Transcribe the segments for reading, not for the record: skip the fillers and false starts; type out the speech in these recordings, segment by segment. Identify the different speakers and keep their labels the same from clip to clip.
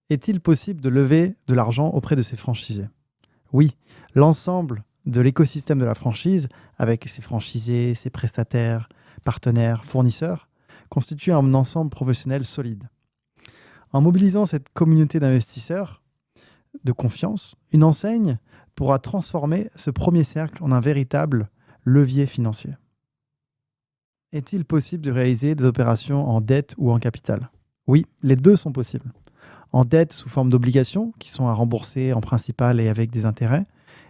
Speaker 1: Est-il possible de lever de l'argent auprès de ses franchisés? Oui, l'ensemble de l'écosystème de la franchise, avec ses franchisés, ses prestataires, partenaires, fournisseurs, constitue un ensemble professionnel solide. En mobilisant cette communauté d'investisseurs de confiance, une enseigne pourra transformer ce premier cercle en un véritable levier financier. Est-il possible de réaliser des opérations en dette ou en capital? Oui, les deux sont possibles. En dette sous forme d'obligations qui sont à rembourser en principal et avec des intérêts,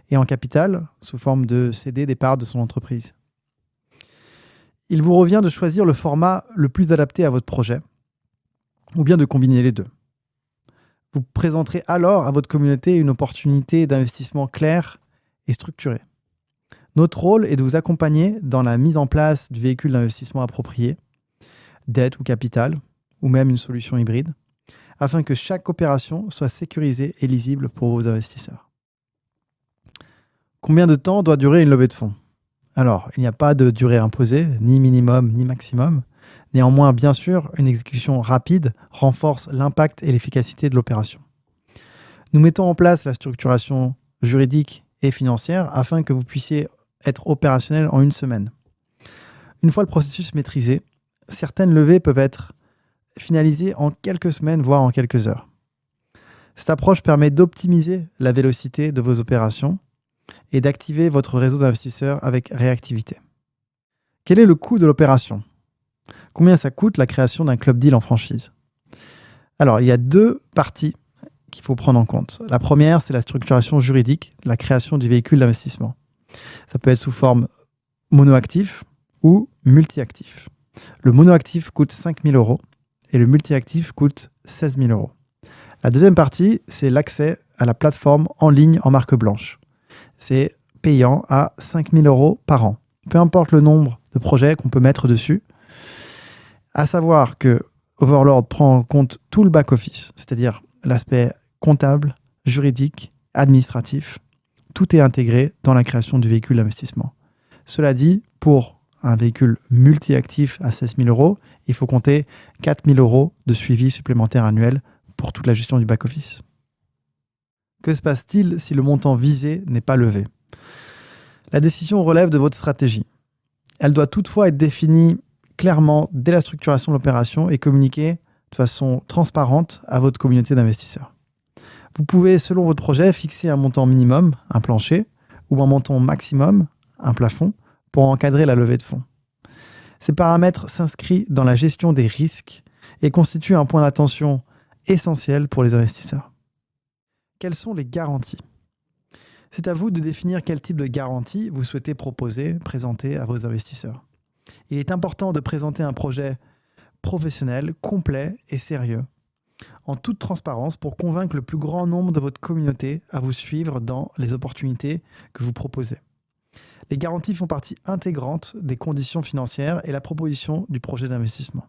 Speaker 1: et en capital sous forme de céder des parts de son entreprise. Il vous revient de choisir le format le plus adapté à votre projet, ou bien de combiner les deux. Vous présenterez alors à votre communauté une opportunité d'investissement claire et structurée. Notre rôle est de vous accompagner dans la mise en place du véhicule d'investissement approprié, dette ou capital, ou même une solution hybride, afin que chaque opération soit sécurisée et lisible pour vos investisseurs. Combien de temps doit durer une levée de fonds? Alors, il n'y a pas de durée imposée, ni minimum, ni maximum. Néanmoins, bien sûr, une exécution rapide renforce l'impact et l'efficacité de l'opération. Nous mettons en place la structuration juridique et financière afin que vous puissiez être opérationnel en 1 semaine. Une fois le processus maîtrisé, certaines levées peuvent être finalisées en quelques semaines, voire en quelques heures. Cette approche permet d'optimiser la vélocité de vos opérations et d'activer votre réseau d'investisseurs avec réactivité. Quel est le coût de l'opération? Combien ça coûte la création d'un club deal en franchise? Alors, il y a 2 parties qu'il faut prendre en compte. La première, c'est la structuration juridique, la création du véhicule d'investissement. Ça peut être sous forme monoactif ou multi-actif. Le monoactif coûte 5 000 € et le multi-actif coûte 16 000 €. La deuxième partie, c'est l'accès à la plateforme en ligne en marque blanche. C'est payant à 5 000 € par an. Peu importe le nombre de projets qu'on peut mettre dessus. À savoir que Overlord prend en compte tout le back-office, c'est-à-dire l'aspect comptable, juridique, administratif. Tout est intégré dans la création du véhicule d'investissement. Cela dit, pour un véhicule multi-actif à 16 000 €, il faut compter 4 000 € de suivi supplémentaire annuel pour toute la gestion du back-office. Que se passe-t-il si le montant visé n'est pas levé? La décision relève de votre stratégie. Elle doit toutefois être définie clairement dès la structuration de l'opération et communiquée de façon transparente à votre communauté d'investisseurs. Vous pouvez, selon votre projet, fixer un montant minimum, un plancher, ou un montant maximum, un plafond, pour encadrer la levée de fonds. Ces paramètres s'inscrivent dans la gestion des risques et constituent un point d'attention essentiel pour les investisseurs. Quelles sont les garanties? C'est à vous de définir quel type de garantie vous souhaitez proposer, présenter à vos investisseurs. Il est important de présenter un projet professionnel, complet et sérieux, en toute transparence pour convaincre le plus grand nombre de votre communauté à vous suivre dans les opportunités que vous proposez. Les garanties font partie intégrante des conditions financières et la proposition du projet d'investissement.